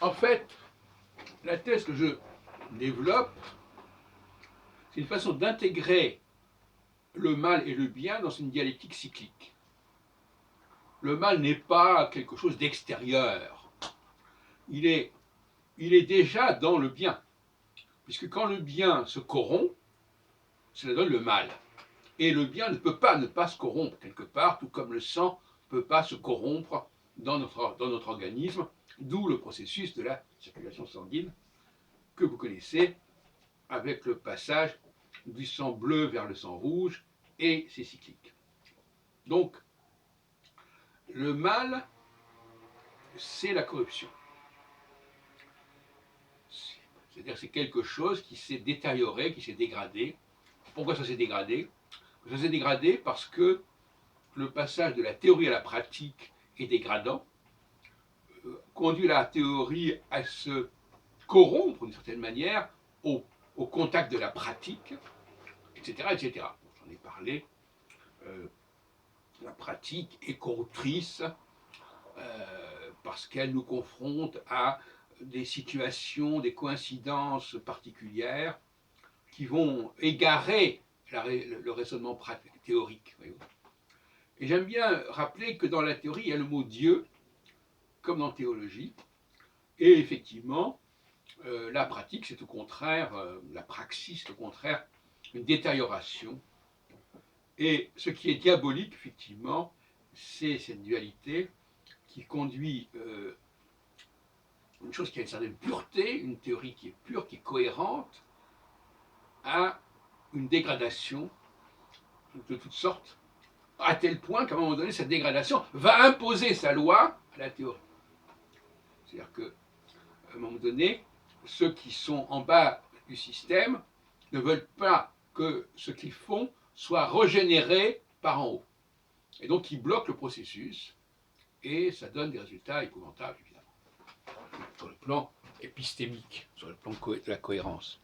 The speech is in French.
En fait, la thèse que je développe, c'est une façon d'intégrer le mal et le bien dans une dialectique cyclique. Le mal n'est pas quelque chose d'extérieur. Il est déjà dans le bien. Puisque quand le bien se corrompt, cela donne le mal. Et le bien ne peut pas ne pas se corrompre quelque part, tout comme le sang ne peut pas se corrompre dans notre organisme, d'où le processus de la circulation sanguine que vous connaissez avec le passage du sang bleu vers le sang rouge, et c'est cyclique. Donc, le mal, c'est la corruption. C'est-à-dire que c'est quelque chose qui s'est détérioré, qui s'est dégradé. Pourquoi ça s'est dégradé? Ça s'est dégradé parce que le passage de la théorie à la pratique est dégradant, conduit la théorie à se corrompre d'une certaine manière au contact de la pratique, etc. etc. J'en ai parlé. La pratique est corruptrice parce qu'elle nous confronte à des situations, des coïncidences particulières qui vont égarer le raisonnement théorique. Et j'aime bien rappeler que dans la théorie, il y a le mot Dieu, comme dans la théologie, et effectivement, la pratique, c'est au contraire, la praxis, c'est au contraire une détérioration. Et ce qui est diabolique, effectivement, c'est cette dualité qui conduit une chose qui a une certaine pureté, une théorie qui est pure, qui est cohérente, à une dégradation de toutes sortes, à tel point qu'à un moment donné, cette dégradation va imposer sa loi à la théorie. C'est-à-dire qu'à un moment donné, ceux qui sont en bas du système ne veulent pas que ce qu'ils font soit régénéré par en haut. Et donc, ils bloquent le processus, et ça donne des résultats épouvantables, évidemment, sur le plan épistémique, sur le plan de la cohérence.